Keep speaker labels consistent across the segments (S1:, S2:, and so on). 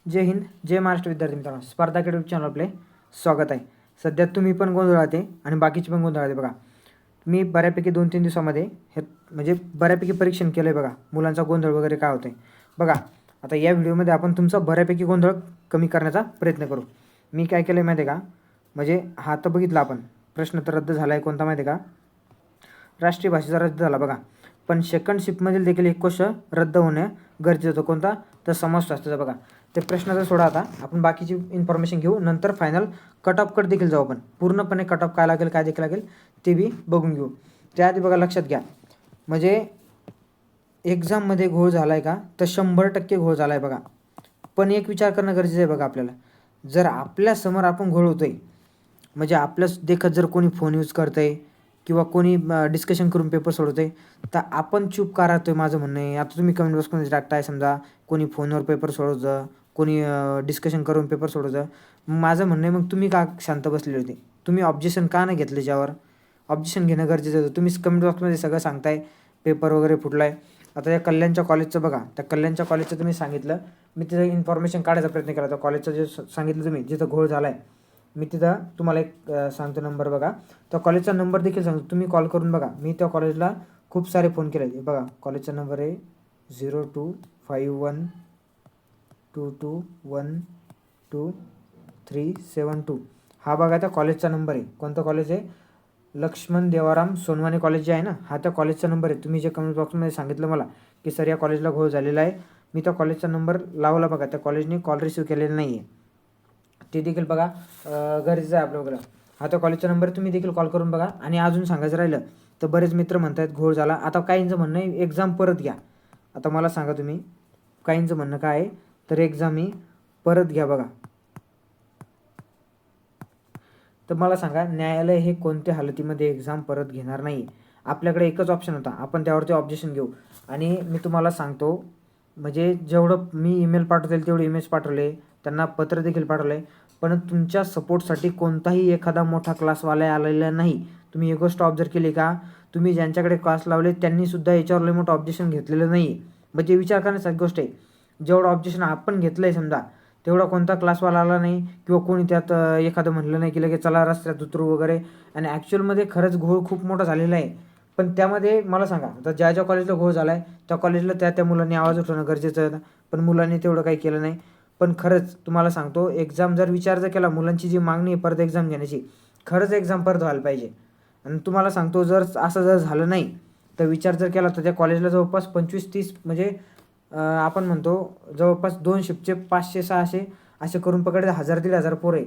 S1: जय हिंद, जय महाराष्ट्र विद्यार्थी मित्रांनो. स्पर्धा अकॅडमी चॅनल आपले स्वागत आहे. सध्या तुम्ही पण गोंधळात आहे आणि बाकीचे पण गोंधळात आहे. बघा, मी बऱ्यापैकी 2-3 दिवसामध्ये हे म्हणजे बऱ्यापैकी परीक्षण केलं आहे. बघा, मुलांचा गोंधळ वगैरे काय होतं आहे. बघा, आता या व्हिडिओमध्ये आपण तुमचा बऱ्यापैकी गोंधळ कमी करण्याचा प्रयत्न करू. मी काय केलं आहे माहिती आहे का, म्हणजे हा तर बघितला आपण प्रश्न तर रद्द झाला आहे. कोणता माहिती आहे का, राष्ट्रीय भाषेचा रद्द झाला. बघा, पण सेकंड शिफ्टमधील देखील एक क्वेश्चन रद्द होणं गरजेचं होतं. कोणता, तर समाजशास्त्राचा. बघा, ते प्रश्नाचा सोडा. आता आपण बाकीची इन्फॉर्मेशन घेऊ, नंतर फायनल कट ऑफकडे देखील जाऊ. आपण पूर्णपणे कट ऑफ काय लागेल काय देखील लागेल ते बी बघून घेऊ. त्याआधी बघा, लक्षात घ्या, म्हणजे एक्झाममध्ये घोळ झाला आहे का, तर 100% घोळ झाला आहे. बघा, पण एक विचार करणं गरजेचं आहे. बघा, आपल्याला जर आपल्यासमोर आपण घोळ होतो आहे, म्हणजे आपल्याच देखत जर कोणी फोन यूज करतं आहे किंवा कोणी डिस्कशन करून पेपर सोडवतं आहे, तर आपण चूप का राहतो आहे, माझं म्हणणं आहे. आता तुम्ही कमेंट बॉक्समध्ये टाकताय, समजा कोणी फोनवर पेपर सोडवतं, कोणी डिस्कशन करून पेपर सोडवतं. माझं म्हणणं आहे, मग तुम्ही का शांत बसलेले होते? तुम्ही ऑब्जेक्शन का नाही घेतलं? ज्यावर ऑब्जेक्शन घेणं गरजेचं होतं. तुम्ही कमेंट बॉक्समध्ये सगळं सांगताय पेपर वगैरे फुटला आहे. आता या कल्याणच्या कॉलेजचं बघा, त्या कल्याणच्या कॉलेजचं तुम्ही सांगितलं, मी तिथं इन्फॉर्मेशन काढायचा प्रयत्न केला. त्या कॉलेजचं जे सांगितलं तुम्ही, जिथं घोळ झाला आहे, मी तिथं तुम्हाला एक सांगतो नंबर. बघा, त्या कॉलेजचा नंबर देखील सांगतो, तुम्ही कॉल करून बघा. मी त्या कॉलेजला खूप सारे फोन केले. बघा, कॉलेजचा नंबर आहे 025122122372. हा बघा त्या कॉलेजचा नंबर आहे. कोणतं कॉलेज आहे? लक्ष्मण देवाराम सोनवाने कॉलेज जे आहे ना, हा त्या कॉलेजचा नंबर आहे. तुम्ही जे कमेंट बॉक्समध्ये सांगितलं मला की सर या कॉलेजला घोळ झालेला आहे, मी त्या कॉलेजचा नंबर लावला. बघा, त्या कॉलेजने कॉल रिसीव्ह केलेला नाही आहे. ते देखील बघा गरजेचं आहे आपल्याकडं. हा त्या कॉलेजचा नंबर, तुम्ही देखील कॉल करून बघा. आणि अजून सांगायचं राहिलं तर बरेच मित्र म्हणत आहेत घोळ झाला. आता काहींचं म्हणणं आहे एक्झाम परत घ्या. आता मला सांगा तुम्ही, काहींचं म्हणणं काय आहे, तर एक्झाम ही परत घ्या. बघा, तर मला सांगा, न्यायालय हे कोणत्या हालतीमध्ये एक्झाम परत घेणार नाही. आपल्याकडे एकच ऑप्शन होता, आपण त्यावरती ऑब्जेक्शन घेऊ. आणि मी तुम्हाला सांगतो, म्हणजे जेवढं मी ईमेल पाठवतील तेवढे इमेज पाठवले, त्यांना पत्र देखील पाठवले, पण तुमच्या सपोर्टसाठी कोणताही एखादा मोठा क्लासवाला आलेला नाही. तुम्ही एक गोष्ट ऑब्झर्व केली का, तुम्ही ज्यांच्याकडे क्लास लावले त्यांनीसुद्धा याच्यावर लय मोठं ऑब्जेक्शन घेतलेलं नाही आहे. म्हणजे विचार करण्यासारखी गोष्ट आहे. जेवढं ऑब्जेक्शन आपण घेतलं आहे समजा, तेवढा कोणता क्लासवाला आला नाही किंवा कोणी त्यात एखादं म्हणलं नाही की लगेच चला रस्त्यात उतरू वगैरे. आणि ॲक्च्युअलमध्ये खरंच घोळ खूप मोठा झालेला आहे. पण त्यामध्ये मला सांगा, आता ज्या कॉलेजला घोळ झाला आहे त्या कॉलेजला त्या मुलांनी आवाज उठवणं गरजेचं होतं, पण मुलांनी तेवढं काही केलं नाही. पण खरंच तुम्हाला सांगतो, एक्झाम जर विचार जर केला, मुलांची जी मागणी आहे परत एक्झाम घेण्याची, खरंच एक्झाम परत व्हायला पाहिजे. आणि तुम्हाला सांगतो, जर असं जर झालं नाही तर विचार जर केला तर त्या कॉलेजला जवळपास 25-30 म्हणजे आपण म्हणतो जवळपास 2 शिफ्टचे 500-600 असे करून पकडले 1000-1500 पोरं आहे.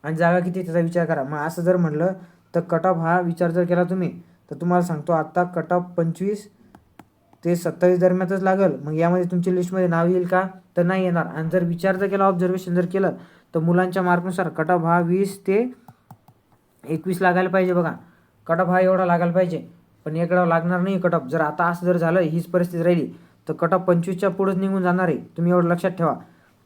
S1: आणि जागा किती त्याचा विचार करा. मग असं जर म्हटलं तर कट ऑफ हा विचार जर केला तुम्ही, तर तुम्हाला सांगतो आत्ता कट ऑफ 25 ते 27 दरम्यानच लागेल. मग यामध्ये तुमच्या लिस्टमध्ये नाव येईल का, तर नाही येणार. आणि जर विचार जर केला, ऑब्झर्वेशन जर केलं, तर मुलांच्या मार्कनुसार कट ऑफ हा 20 ते 21 लागायला पाहिजे. बघा, कट ऑफ हा एवढा लागायला पाहिजे, पण एवढा लागणार नाही कट ऑफ. जर आता असं जर झालं, हीच परिस्थिती राहिली, तर कट ऑफ 25च्या पुढंच निघून जाणार आहे. तुम्ही एवढं लक्षात ठेवा.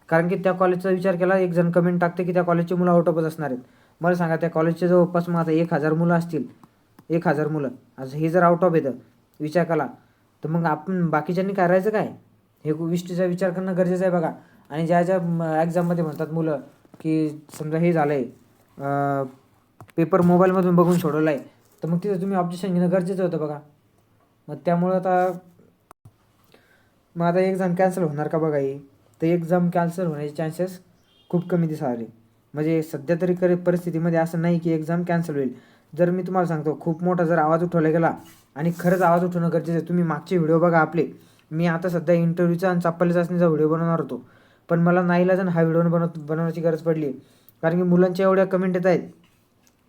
S1: कारण की त्या कॉलेजचा विचार केला, एक जण कमेंट टाकते की त्या कॉलेजची मुलं आउट ऑफच असणार आहेत. मला सांगा, त्या कॉलेजचे जवळपास मग आता 1000 मुलं असतील. 1000 मुलं आज हे जर आउट ऑफ येतं विचार केला, तर मग आपण बाकीच्यांनी करायचं काय? हे गोष्टीचा विचार करणं गरजेचं आहे. बघा, आणि ज्या एक्झाममध्ये म्हणतात मुलं की समजा हे झालं आहे, पेपर मोबाईलमधून बघून सोडवला आहे, तर मग तिथं तुम्ही ऑब्जेक्शन घेणं गरजेचं होतं. बघा, मग त्यामुळं आता एक्झाम कॅन्सल होणार का? बघा, ही तर एक्झाम कॅन्सल होण्याचे चान्सेस खूप कमी दिसायला आले. म्हणजे सध्या तरी परिस्थितीमध्ये असं नाही की एक्झाम कॅन्सल होईल. जर मी तुम्हाला सांगतो, खूप मोठा जर आवाज उठवला गेला, आणि खरंच आवाज उठवणं गरजेचं आहे. तुम्ही मागचे व्हिडिओ बघा आपले. मी आता सध्या इंटरव्ह्यूचा आणि चापल्ली चाचणीचा व्हिडिओ बनवणार होतो, पण मला नाईलाजानं हा व्हिडिओ बनवण्याची गरज पडली. कारण की मुलांच्या एवढ्या कमेंट येत आहेत.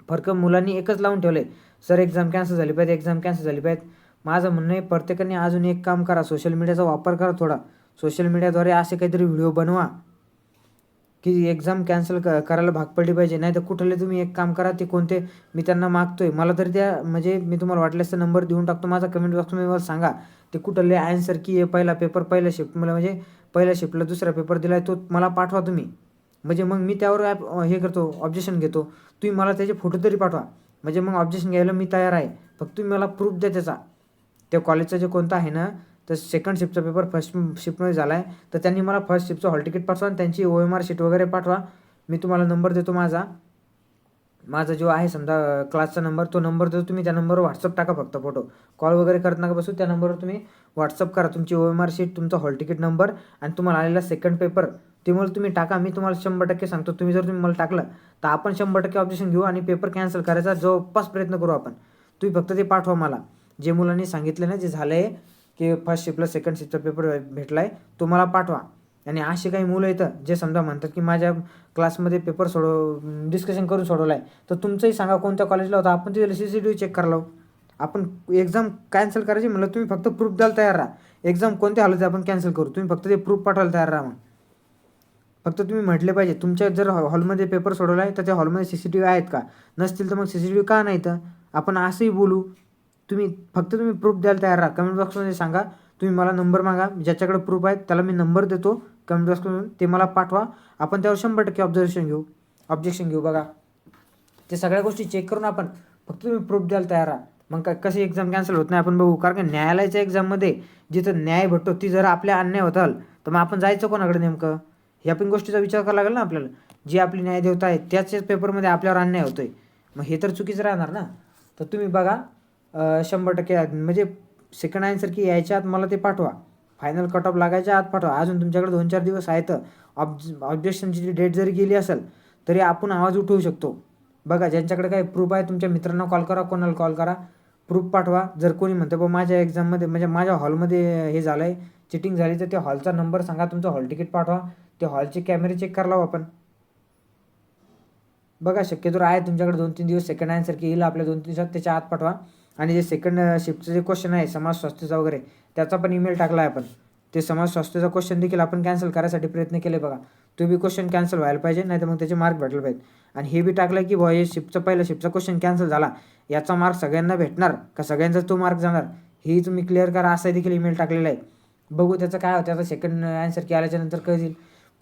S1: फक्त मुलांनी एकच लावून ठेवलं आहे, सर एक्झाम कॅन्सल झाली पाहिजे, एक्झाम कॅन्सल झाली पाहिजे. माझं म्हणणं आहे, प्रत्येकाने अजून एक काम करा, सोशल मीडियाचा वापर करा थोडा. सोशल मीडियाद्वारे असे काहीतरी व्हिडिओ बनवा की एक्झाम कॅन्सल करायला भाग पडली पाहिजे. नाही तर कुठले तुम्ही एक काम करा, ते कोणते मी त्यांना मागतोय, मला तरी त्या म्हणजे मी तुम्हाला वाटल्यास तर नंबर देऊन टाकतो माझा. कमेंट बॉक्समध्ये मला सांगा ते कुठले आन्सर की आहे, पहिला पेपर पहिल्या शिफ्ट मला, म्हणजे पहिल्या शिफ्टला दुसरा पेपर दिला आहे, तो मला पाठवा तुम्ही. म्हणजे मग मी त्यावर हे करतो, ऑब्जेक्शन घेतो. तुम्ही मला त्याचे फोटो तरी पाठवा, म्हणजे मग ऑब्जेक्शन घ्यायला मी तयार आहे. फक्त तुम्ही मला प्रूफ द्या त्याचा. त्या कॉलेजचा जे कोणता आहे ना, तर सेकंड शिफ्टचा पेपर फर्स्ट शिफ्टमध्ये झाला आहे, तर त्यांनी मला फर्स्ट शिफ्टचं हॉल तिकीट पाठवा आणि त्यांची OMR शीट वगैरे पाठवा. मी तुम्हाला नंबर देतो माझा जो आहे समजा क्लासचा नंबर, तो नंबर देतो. तुम्ही त्या नंबरवर व्हॉट्सअप टाका फक्त फोटो. कॉल वगैरे करत नका बसू. त्या नंबरवर तुम्ही व्हॉट्सअप करा तुमची OMR शीट, तुमचा हॉल तिकीट नंबर आणि तुम्हाला आलेला सेकंड पेपर ते मला तुम्ही टाका. मी तुम्हाला 100% सांगतो, तुम्ही मला टाकलं तर आपण 100% ऑब्जेक्शन घेऊ आणि पेपर कॅन्सल करायचा जवळपास प्रयत्न करू आपण. तुम्ही फक्त ते पाठवा मला. जे मुलांनी सांगितलं ना, जे झालं आहे की फर्स्ट शिफ्टला सेकंड शिफ्टचा पेपर भेटला आहे, तो मला पाठवा. आणि असे काही मुलं येतं जे समजा म्हणतात की माझ्या क्लासमध्ये पेपर डिस्कशन करून सोडवला आहे, तर तुमचंही सांगा कोणत्या कॉलेजला होता, आपण तिथे CCTV चेक करायला लावू. आपण एक्झाम कॅन्सल करायची म्हणलं, तुम्ही फक्त प्रूफ द्यायला तयार राहा. एक्झाम कोणत्या हालत आपण कॅन्सल करू, तुम्ही फक्त ते प्रूफ पाठवायला तयार राहा. मग फक्त तुम्ही म्हटले पाहिजे तुमच्या जर हॉलमध्ये पेपर सोडवला आहे तर त्या हॉलमध्ये CCTV आहेत का, नसतील तर मग CCTV का नाही, तर आपण असंही बोलू. तुम्ही प्रूफ द्यायला तयार राहा. कमेंट बॉक्समध्ये सांगा. तुम्ही मला नंबर मागा, ज्याच्याकडे प्रूफ आहे त्याला मी नंबर देतो कमेंट बॉक्समधून, ते मला पाठवा. आपण त्यावर 100% ऑब्जेक्शन घेऊ. बघा ते सगळ्या गोष्टी चेक करून आपण फक्त तुम्ही प्रूफ द्यायला तयार राहा. मग कशी एक्झाम कॅन्सल होत नाही आपण बघू. कारण की न्यायालयाच्या एक्झाममध्ये जिथं न्याय भेटतो ती जर आपल्या अन्याय होताल तर मग आपण जायचं कोणाकडे नेमकं, ह्या पण गोष्टीचा विचार करावा लागेल ना आपल्याला. जी आपली न्यायदेवता आहे त्याच पेपरमध्ये आपल्यावर अन्याय होतोय, मग हे तर चुकीचं राहणार ना. तर तुम्ही बघा 100% म्हणजे सेकंड आन्सर की यायच्या आत मला ते पाठवा. फायनल कट ऑफ लागायच्या आत पाठवा. अजून तुमच्याकडे 2-4 दिवस आहेत. ऑब्जेक्शनची डेट जरी गेली असेल तरी आपण आवाज उठवू शकतो. बघा ज्यांच्याकडे काही प्रूफ आहे तुमच्या मित्रांना कॉल करा, कोणाला कॉल करा, प्रूफ पाठवा. जर कोणी म्हणतं बा माझ्या एक्झाममध्ये म्हणजे माझ्या हॉलमध्ये हे झालं आहे, चिटिंग झाली, तर त्या हॉलचा नंबर सांगा, तुमचं हॉल तिकीट पाठवा. ते हॉलचे कॅमेरे चेक करायला लावू आपण. बघा शक्यतो आहे तुमच्याकडे 2-3 दिवस. सेकंड आन्सर की येईल आपल्या 2-3 दिवसात, त्याच्या आत पाठवा. आणि जे सेकंड शिफ्टचं जे क्वेश्चन आहे समाज स्वास्थ्याचा वगैरे, त्याचा पण ईमेल टाकला आहे आपण. ते समाज स्वास्थ्याचा क्वेश्चन देखील आपण कॅन्सल करायसाठी प्रयत्न केले. बघा तो बी क्वेश्चन कॅन्सल व्हायला पाहिजे, नाही तर मग त्याचे मार्क भेटले पाहिजेत. आणि हे बी टाकलं की हे पहिला शिफ्टचा क्वेश्चन कॅन्सल झाला, याचा मार्क सगळ्यांना भेटणार का सगळ्यांचा तो मार्क जाणार, हे तुम्ही क्लिअर करा, असा देखील ईमेल टाकलेला आहे. बघू त्याचं काय होतं. आता सेकंड आन्सर की आल्याच्यानंतर कळेल.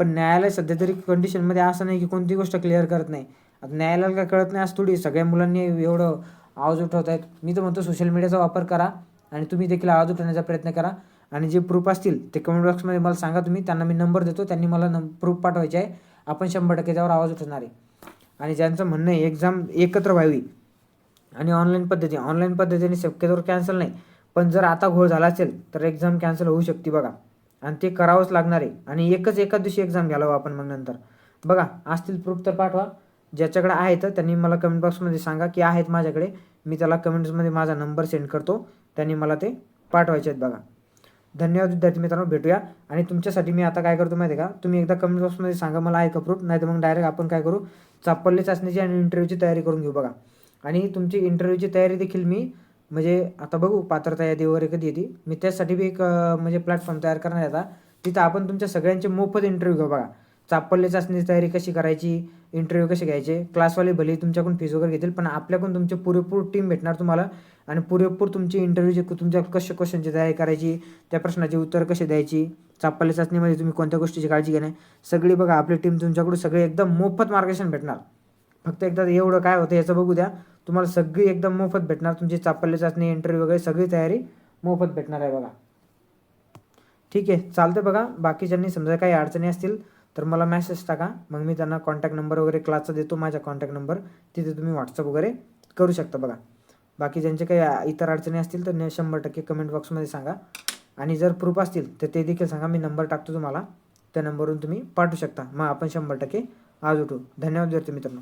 S1: पण न्यायालय सध्या तरी कंडिशनमध्ये असं नाही की कोणती गोष्ट क्लिअर करत नाही. आता न्यायालयाला काय कळत नाही असं थोडी. सगळ्या मुलांनी एवढं आवाज उठवत आहेत. मी तर म्हणतो सोशल मीडियाचा वापर करा आणि तुम्ही देखील आवाज उठवण्याचा प्रयत्न करा. आणि जे प्रूफ असतील ते कमेंट बॉक्समध्ये मला सांगा. त्यांना मी नंबर देतो, त्यांनी मला प्रूफ पाठवायचे आहे. आपण 100% त्यावर आवाज उठवणार आहे. आणि ज्यांचं म्हणणं आहे एक्झाम एकत्र व्हावी आणि ऑनलाईन पद्धतीने शक्यतोवर कॅन्सल नाही, पण जर आता घोळ झाला असेल तर एक्झाम कॅन्सल होऊ शकते. बघा आणि ते करावंच लागणार आहे. आणि एकाच दिवशी एक्झाम घ्यायला हवं आपण. मग नंतर बघा असतील प्रूफ तर पाठवा. ज्याच्याकडे आहेत त्यांनी मला कमेंट बॉक्समध्ये सांगा की आहेत माझ्याकडे. मी त्याला कमेंट्समध्ये माझा नंबर सेंड करतो, त्यांनी मला ते पाठवायचे आहेत. बघा धन्यवाद विद्यार्थी मित्रांनो, भेटूया. आणि तुमच्यासाठी मी आता काय करतो माहिती आहे का, तुम्ही एकदा कमेंट बॉक्समध्ये सांगा मला आहे का प्रूफ, नाही तर मग डायरेक्ट आपण काय करू, चापल्ले चाचणीची आणि इंटरव्ह्यूची तयारी करून घेऊ. बघा आणि तुमची इंटरव्ह्यूची तयारी देखील मी म्हणजे आता बघू पात्रता यादी वगैरे कधी येते, मी त्यासाठी बी एक म्हणजे प्लॅटफॉर्म तयार करणार आहे आता. तिथं आपण तुमच्या सगळ्यांचे मोफत इंटरव्ह्यू घेऊ. बघा चापल्ले चाचणीची तयारी कशी करायची, इंटरव्ह्यू कसे घ्यायचे. क्लासवाले भले तुमच्याकडून फीस वगैरे घेतील, पण आपल्याकडून तुमची पुरेपूर टीम भेटणार तुम्हाला. आणि पुरेपूर तुमची इंटरव्ह्यूची तुमच्या कशा क्वेश्चनची तयारी करायची, त्या प्रश्नाची उत्तर कशी द्यायची, चापल्ले चाचणीमध्ये तुम्ही कोणत्या गोष्टीची काळजी घेणार, सगळी बघा आपली टीम तुमच्याकडून सगळे एकदम मोफत मार्गदर्शन भेटणार. फक्त एकदा एवढं काय होतं याचं बघू द्या. तुम्हाला सगळी एकदम मोफत भेटणार. तुमची चापल्ले चाचणी, इंटरव्ह्यू वगैरे सगळी तयारी मोफत भेटणार आहे. बघा ठीक आहे चालतं. बघा बाकीच्यांनी समजा काही अडचणी असतील तर मला मेसेज टाका, मग मी त्यांना कॉन्टॅक्ट नंबर वगैरे क्लासचा देतो, माझा कॉन्टॅक्ट नंबर, तिथे तुम्ही व्हॉट्सअप वगैरे करू शकता. बघा बाकी ज्यांचे काही इतर अडचणी असतील तर 100% कमेंट बॉक्समध्ये सांगा. आणि जर प्रूफ असतील तर ते देखील सांगा, मी नंबर टाकतो तुम्हाला, त्या नंबरवरून तुम्ही पाठवू शकता. मग आपण 100% आज उठू. धन्यवाद विद्यार्थी मित्रांनो.